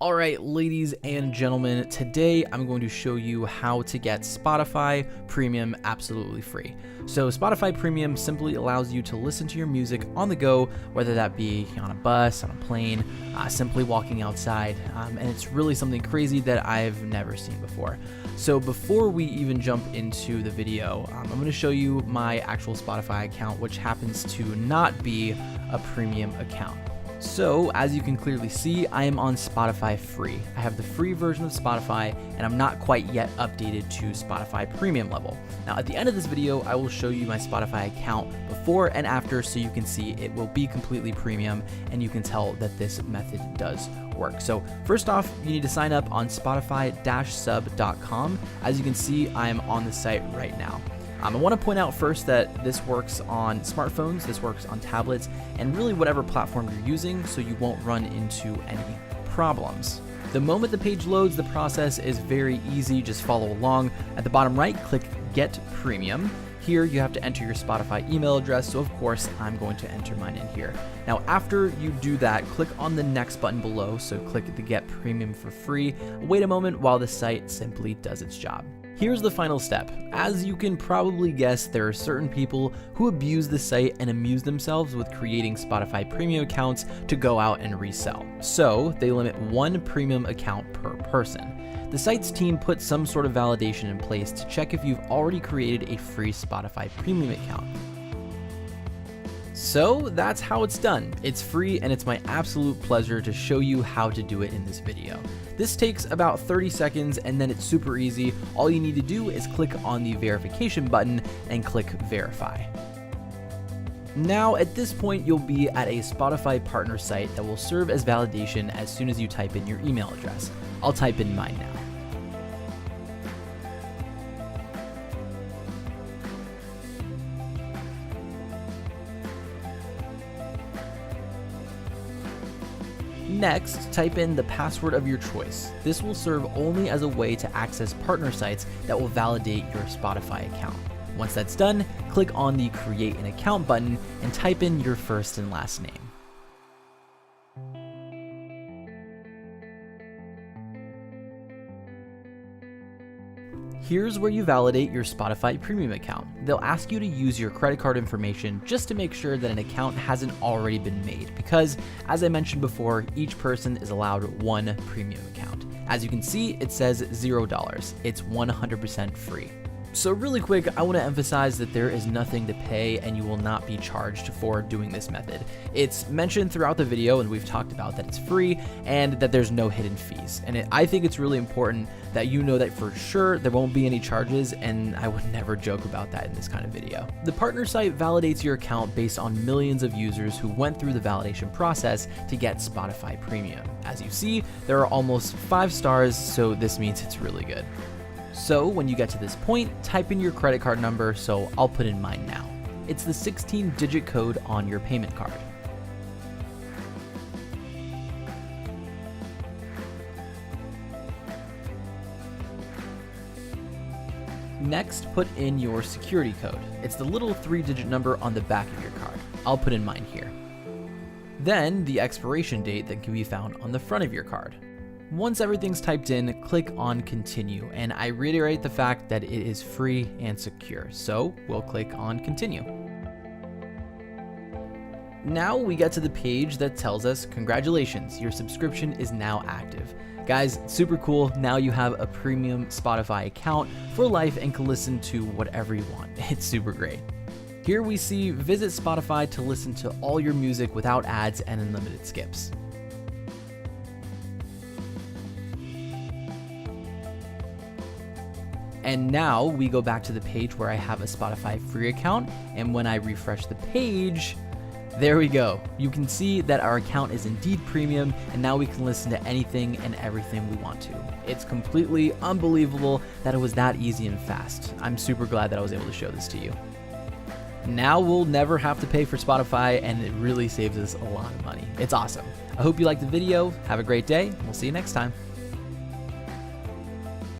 Alright, ladies and gentlemen, today I'm going to show you how to get Spotify Premium absolutely free. So Spotify Premium simply allows you to listen to your music on the go, whether that be on a bus, on a plane, simply walking outside, and it's really something crazy that I've never seen before. So before we even jump into the video, I'm going to show you my actual Spotify account, which happens to not be a premium account. So, as you can clearly see, I am on Spotify free. I have the free version of Spotify, and I'm not quite yet updated to Spotify Premium level. Now, at the end of this video, I will show you my Spotify account before and after so you can see it will be completely premium, and you can tell that this method does work. So, first off, you need to sign up on spotify-sub.com. As you can see, I am on the site right now. I want to point out first that this works on smartphones, this works on tablets, and really whatever platform you're using, so you won't run into any problems. The moment the page loads, the process is very easy. Just follow along. At the bottom right, click Get Premium. Here you have to enter your Spotify email address, so of course I'm going to enter mine in here. Now after you do that, click on the next button below, so click the Get Premium for free. Wait a moment while the site simply does its job. Here's the final step. As you can probably guess, there are certain people who abuse the site and amuse themselves with creating Spotify Premium accounts to go out and resell. So they limit one premium account per person. The site's team puts some sort of validation in place to check if you've already created a free Spotify Premium account. So that's how it's done. It's free, and it's my absolute pleasure to show you how to do it in this video. This takes about 30 seconds, and then it's super easy. All you need to do is click on the verification button and click verify. Now at this point, you'll be at a Spotify partner site that will serve as validation as soon as you type in your email address. I'll type in mine now. Next, type in the password of your choice. This will serve only as a way to access partner sites that will validate your Spotify account. Once that's done, click on the Create an Account button and type in your first and last name. Here's where you validate your Spotify Premium account. They'll ask you to use your credit card information just to make sure that an account hasn't already been made, because as I mentioned before, each person is allowed one premium account. As you can see, it says $0. It's 100% free. So really quick, I want to emphasize that there is nothing to pay and you will not be charged for doing this method. It's mentioned throughout the video, and we've talked about that it's free and that there's no hidden fees. And I think it's really important that you know that for sure there won't be any charges, and I would never joke about that in this kind of video. The partner site validates your account based on millions of users who went through the validation process to get Spotify Premium. As you see, there are almost 5 stars, so this means it's really good. So when you get to this point, type in your credit card number, so I'll put in mine now. It's the 16-digit code on your payment card. Next, put in your security code. It's the little 3-digit number on the back of your card. I'll put in mine here. Then the expiration date that can be found on the front of your card. Once everything's typed in, click on Continue, and I reiterate the fact that it is free and secure, so we'll click on Continue. Now we get to the page that tells us, congratulations, your subscription is now active. Guys, super cool. Now you have a premium Spotify account for life and can listen to whatever you want. It's super great. Here we see visit Spotify to listen to all your music without ads and unlimited skips. And now we go back to the page where I have a Spotify free account, and when I refresh the page, there we go. You can see that our account is indeed premium, and now we can listen to anything and everything we want to. It's completely unbelievable that it was that easy and fast. I'm super glad that I was able to show this to you. Now we'll never have to pay for Spotify, and it really saves us a lot of money. It's awesome. I hope you liked the video. Have a great day. We'll see you next time.